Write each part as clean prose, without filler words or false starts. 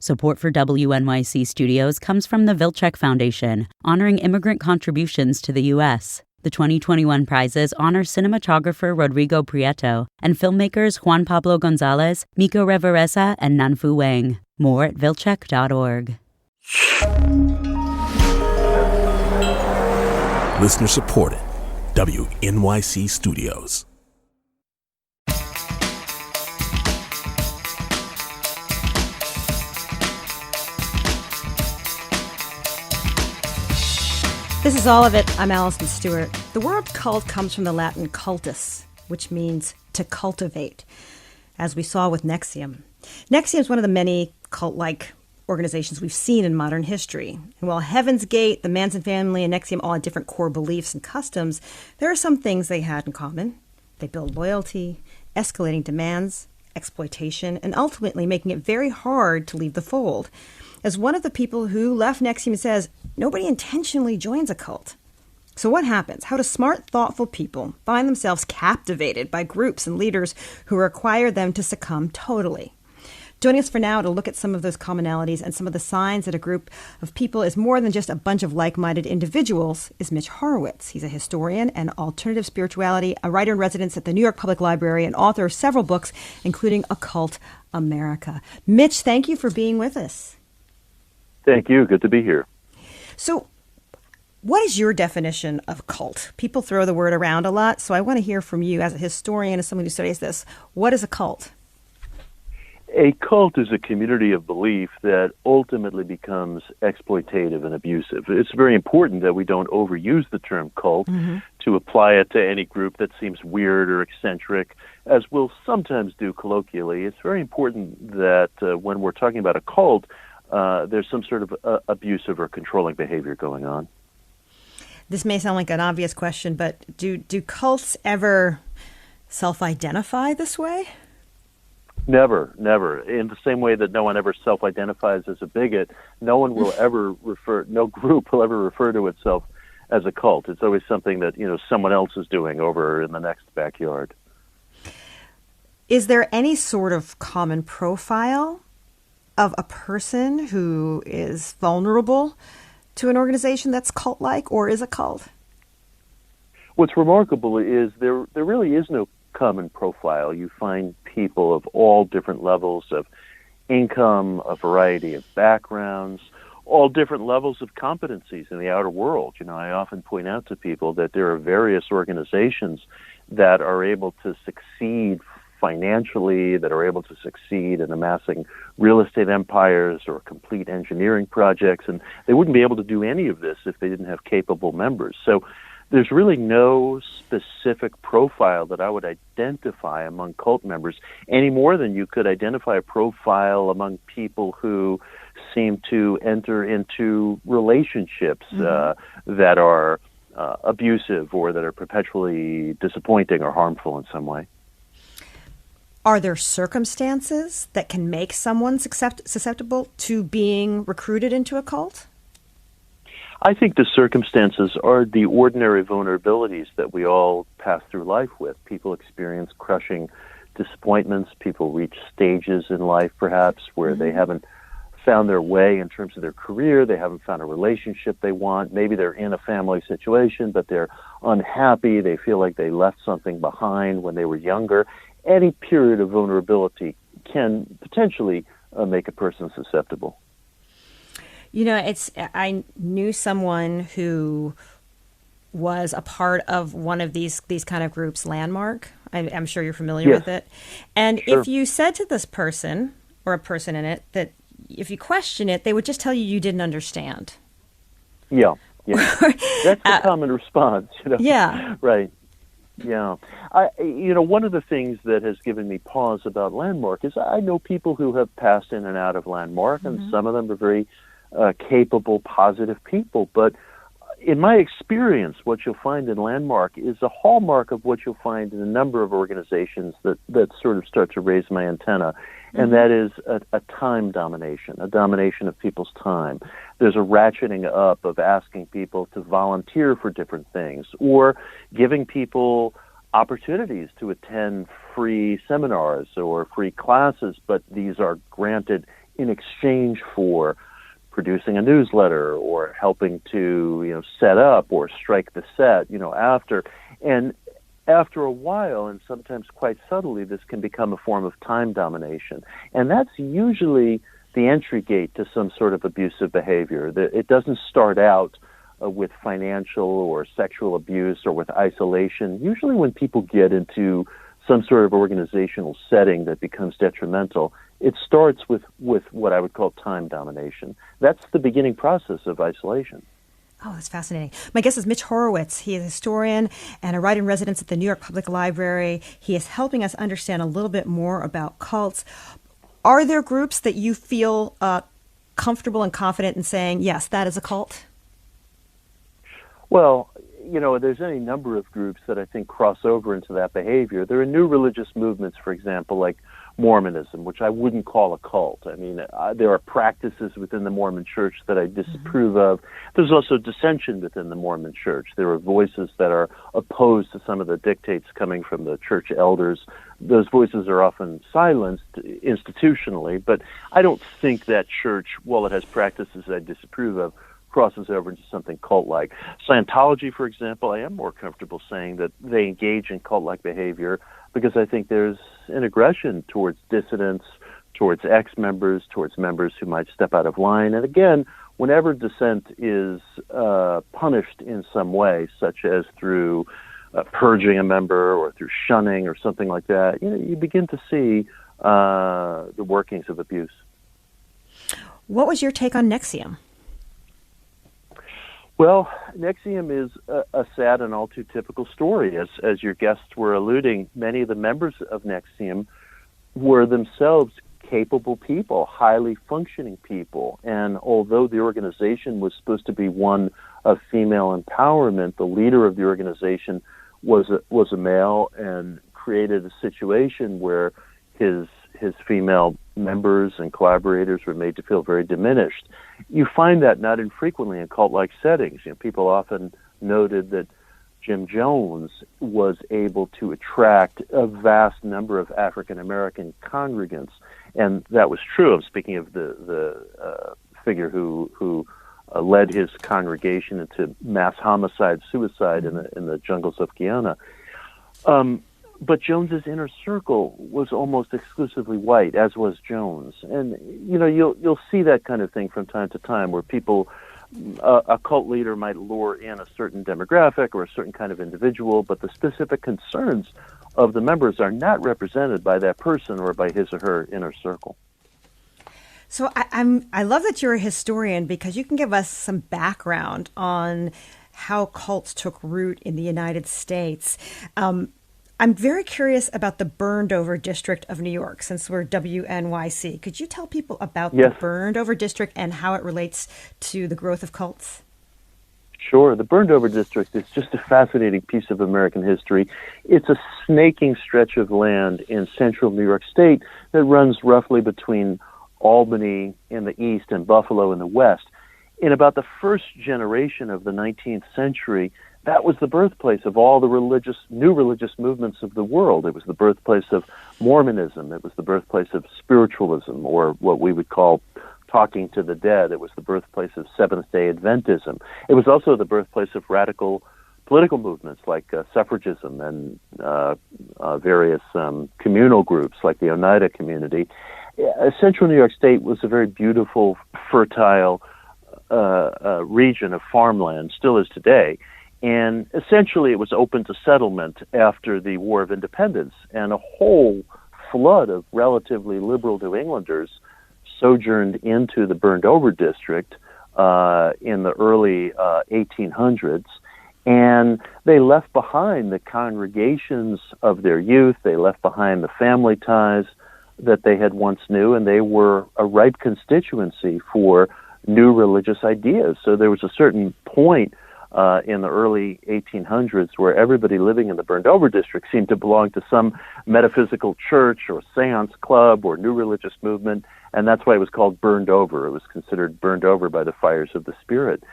Support for WNYC Studios comes from the Vilcek Foundation, honoring immigrant contributions to the U.S. The 2021 prizes honor cinematographer Rodrigo Prieto and filmmakers Juan Pablo Gonzalez, Miko Reveresa, and Nanfu Wang. More at vilcek.org. Listener supported. WNYC Studios. This is All of It. I'm Alison Stewart. The word cult comes from the Latin cultus, which means to cultivate, as we saw with NXIVM. NXIVM is one of the many cult-like organizations we've seen in modern history. And while Heaven's Gate, the Manson family, and NXIVM all had different core beliefs and customs, there are some things they had in common. They build loyalty, escalating demands, exploitation, and ultimately making it very hard to leave the fold. As one of the people who left NXIVM says, nobody intentionally joins a cult. So what happens? How do smart, thoughtful people find themselves captivated by groups and leaders who require them to succumb totally? Joining us for now to look at some of those commonalities and some of the signs that a group of people is more than just a bunch of like-minded individuals is Mitch Horowitz. He's a historian and alternative spirituality, a writer in residence at the New York Public Library, and author of several books, including Occult America. Mitch, thank you for being with us. Thank you. Good to be here. So what is your definition of cult? People throw the word around a lot, so I want to hear from you as a historian, as someone who studies this. What is a cult? A cult is a community of belief that ultimately becomes exploitative and abusive. It's very important that we don't overuse the term cult to apply it to any group that seems weird or eccentric, as we'll sometimes do colloquially. It's very important that when we're talking about a cult, there's some sort of abusive or controlling behavior going on. This may sound like an obvious question, but do cults ever self-identify this way? Never. In the same way that no one ever self-identifies as a bigot, no group will ever refer to itself as a cult. It's always something that, someone else is doing over in the next backyard. Is there any sort of common profile of a person who is vulnerable to an organization that's cult-like or is a cult? What's remarkable is there really is no common profile. You find people of all different levels of income, a variety of backgrounds, all different levels of competencies in the outer world. I often point out to people that there are various organizations that are able to succeed financially, that are able to succeed in amassing real estate empires or complete engineering projects, and they wouldn't be able to do any of this if they didn't have capable members. So there's really no specific profile that I would identify among cult members any more than you could identify a profile among people who seem to enter into relationships that are abusive or that are perpetually disappointing or harmful in some way. Are there circumstances that can make someone susceptible to being recruited into a cult? I think the circumstances are the ordinary vulnerabilities that we all pass through life with. People experience crushing disappointments. People reach stages in life, perhaps, where they haven't found their way in terms of their career. They haven't found a relationship they want. Maybe they're in a family situation, but they're unhappy. They feel like they left something behind when they were younger. Any period of vulnerability can potentially make a person susceptible. I knew someone who was a part of one of these kind of groups, Landmark. I'm sure you're familiar with it. And Sure. if you said to this person or a person in it that if you question it, they would just tell you didn't understand. Yeah. That's the common response. Yeah. Right. Yeah. One of the things that has given me pause about Landmark is I know people who have passed in and out of Landmark, and some of them are very capable, positive people. But in my experience, what you'll find in Landmark is a hallmark of what you'll find in a number of organizations that sort of start to raise my antenna, and that is a time domination, a domination of people's time. There's a ratcheting up of asking people to volunteer for different things, or giving people opportunities to attend free seminars or free classes, but these are granted in exchange for producing a newsletter or helping to, set up or strike the set, after. And after a while, and sometimes quite subtly, this can become a form of time domination. And that's usually the entry gate to some sort of abusive behavior. It doesn't start out with financial or sexual abuse or with isolation. Usually when people get into some sort of organizational setting that becomes detrimental, it starts with what I would call time domination. That's the beginning process of isolation. Oh, that's fascinating. My guest is Mitch Horowitz. He is a historian and a writer-in-residence at the New York Public Library. He is helping us understand a little bit more about cults. Are there groups that you feel comfortable and confident in saying, yes, that is a cult? Well, there's any number of groups that I think cross over into that behavior. There are new religious movements, for example, like Mormonism, which I wouldn't call a cult. I mean, there are practices within the Mormon Church that I disapprove of. There's also dissension within the Mormon Church. There are voices that are opposed to some of the dictates coming from the church elders. Those voices are often silenced institutionally, but I don't think that church, while it has practices I disapprove of, crosses over into something cult-like. Scientology, for example, I am more comfortable saying that they engage in cult-like behavior because I think there's an aggression towards dissidents, towards ex-members, towards members who might step out of line. And again, whenever dissent is punished in some way, such as through purging a member or through shunning or something like that, you begin to see the workings of abuse. What was your take on NXIVM? Well, NXIVM is a sad and all too typical story. As your guests were alluding, many of the members of NXIVM were themselves capable people, highly functioning people. And although the organization was supposed to be one of female empowerment, the leader of the organization was a male and created a situation where his female members and collaborators were made to feel very diminished. You find that not infrequently in cult-like settings. People often noted that Jim Jones was able to attract a vast number of African-American congregants, and that was true. I'm speaking of the figure who led his congregation into mass homicide, suicide in the jungles of Guyana. But Jones's inner circle was almost exclusively white, as was Jones. And, you'll see that kind of thing from time to time where people, a cult leader might lure in a certain demographic or a certain kind of individual, but the specific concerns of the members are not represented by that person or by his or her inner circle. So I love that you're a historian because you can give us some background on how cults took root in the United States. I'm very curious about the burned over district of New York, since we're WNYC. Could you tell people about the burned over district and how it relates to the growth of cults? Sure. The burned over district is just a fascinating piece of American history. It's a snaking stretch of land in central New York State that runs roughly between Albany in the east and Buffalo in the west. In about the first generation of the 19th century, that was the birthplace of all the new religious movements of the world. It was the birthplace of Mormonism. It was the birthplace of spiritualism, or what we would call talking to the dead. It was the birthplace of Seventh-day Adventism. It was also the birthplace of radical political movements like suffragism and various communal groups like the Oneida community. Central New York State was a very beautiful, fertile region of farmland, still is today. And essentially it was open to settlement after the War of Independence, and a whole flood of relatively liberal New Englanders sojourned into the burned-over district in the early 1800s, and they left behind the congregations of their youth, they left behind the family ties that they had once knew, and they were a ripe constituency for new religious ideas. So there was a certain point in the early 1800s where everybody living in the burned-over district seemed to belong to some metaphysical church or seance club or new religious movement, and that's why it was called burned over. It was considered burned over by the fires of the spirit.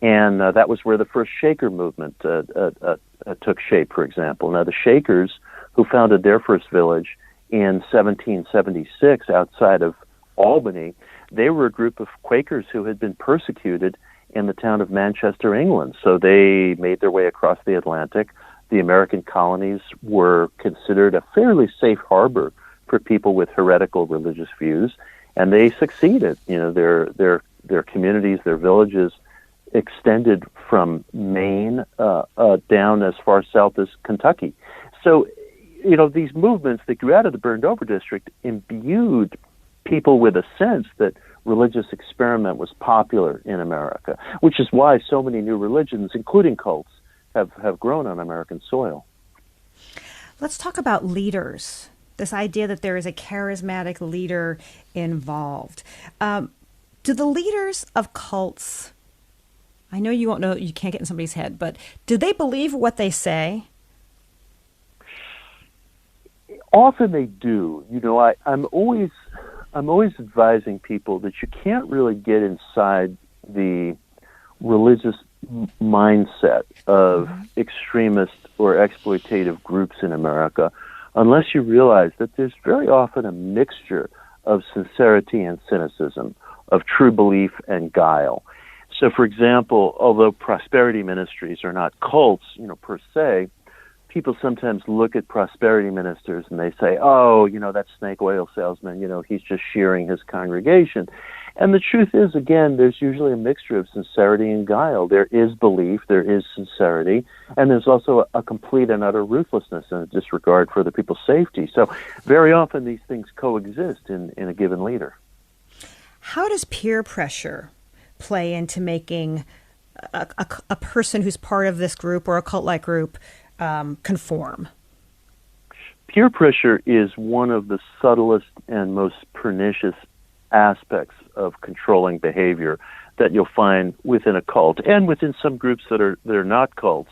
And that was where the first Shaker movement took shape, for example. Now, the Shakers, who founded their first village in 1776 outside of Albany, they were a group of Quakers who had been persecuted in the town of Manchester, England. So they made their way across the Atlantic. The American colonies were considered a fairly safe harbor for people with heretical religious views, and they succeeded. Their communities, their villages extended from Maine down as far south as Kentucky. So, these movements that grew out of the burned-over district imbued people with a sense that religious experiment was popular in America, which is why so many new religions, including cults, have grown on American soil. Let's talk about leaders, this idea that there is a charismatic leader involved. Do the leaders of cults, I know you won't know, you can't get in somebody's head, but do they believe what they say? Often they do. I'm always advising people that you can't really get inside the religious mindset of extremist or exploitative groups in America unless you realize that there's very often a mixture of sincerity and cynicism, of true belief and guile. So, for example, although prosperity ministries are not cults, per se, people sometimes look at prosperity ministers and they say, oh, that snake oil salesman, he's just shearing his congregation. And the truth is, again, there's usually a mixture of sincerity and guile. There is belief, there is sincerity, and there's also a complete and utter ruthlessness and a disregard for other people's safety. So very often these things coexist in a given leader. How does peer pressure play into making a person who's part of this group or a cult-like group conform? Peer pressure is one of the subtlest and most pernicious aspects of controlling behavior that you'll find within a cult and within some groups that are not cults,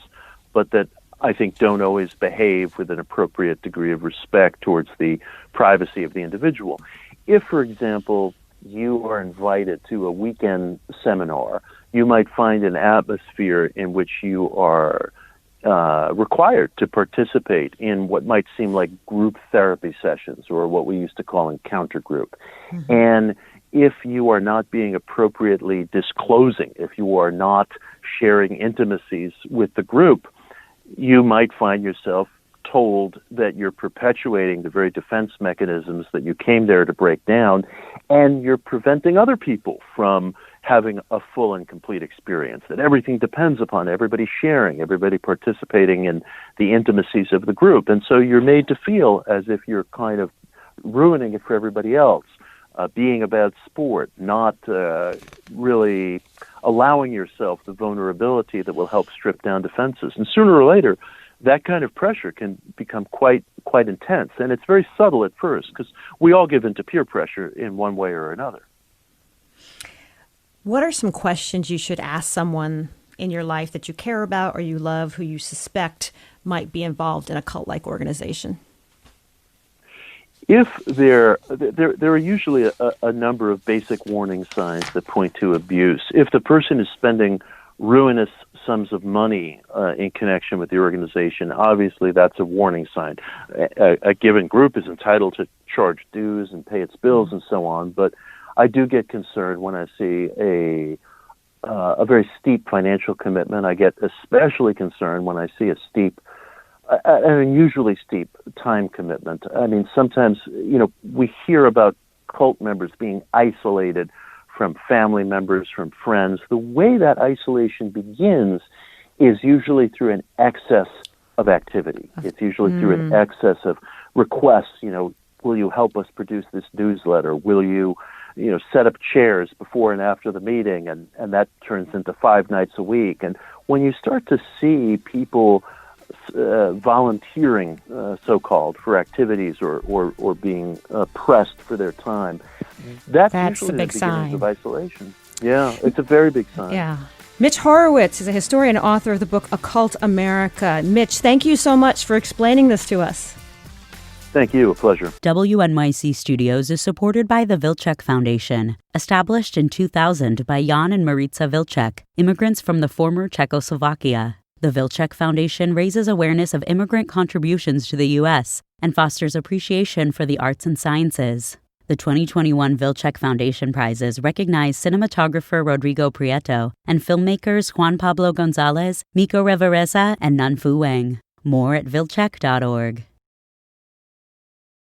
but that I think don't always behave with an appropriate degree of respect towards the privacy of the individual. If, for example, you are invited to a weekend seminar, you might find an atmosphere in which you are required to participate in what might seem like group therapy sessions, or what we used to call encounter group. Mm-hmm. And if you are not being appropriately disclosing, if you are not sharing intimacies with the group, you might find yourself told that you're perpetuating the very defense mechanisms that you came there to break down, and you're preventing other people from having a full and complete experience, that everything depends upon everybody sharing, everybody participating in the intimacies of the group. And so you're made to feel as if you're kind of ruining it for everybody else, being a bad sport, not really allowing yourself the vulnerability that will help strip down defenses. And sooner or later, that kind of pressure can become quite intense. And it's very subtle at first, because we all give into peer pressure in one way or another. What are some questions you should ask someone in your life that you care about or you love, who you suspect might be involved in a cult-like organization? If there are usually a number of basic warning signs that point to abuse. If the person is spending ruinous sums of money in connection with the organization, obviously that's a warning sign. A given group is entitled to charge dues and pay its bills and so on, but I do get concerned when I see a very steep financial commitment. I get especially concerned when I see an unusually steep time commitment. I mean, sometimes, we hear about cult members being isolated from family members, from friends. The way that isolation begins is usually through an excess of activity. It's usually through an excess of requests. Will you help us produce this newsletter? Will you, set up chairs before and after the meeting? And that turns into 5 nights a week. And when you start to see people volunteering, so-called, for activities or being pressed for their time, that's usually a big the sign beginnings of isolation. Yeah, it's a very big sign. Yeah. Mitch Horowitz is a historian and author of the book Occult America. Mitch, thank you so much for explaining this to us. Thank you. A pleasure. WNYC Studios is supported by the Vilcek Foundation, established in 2000 by Jan and Maritza Vilcek, immigrants from the former Czechoslovakia. The Vilcek Foundation raises awareness of immigrant contributions to the U.S. and fosters appreciation for the arts and sciences. The 2021 Vilcek Foundation prizes recognize cinematographer Rodrigo Prieto and filmmakers Juan Pablo Gonzalez, Miko Revereza, and Nanfu Wang. More at vilcek.org.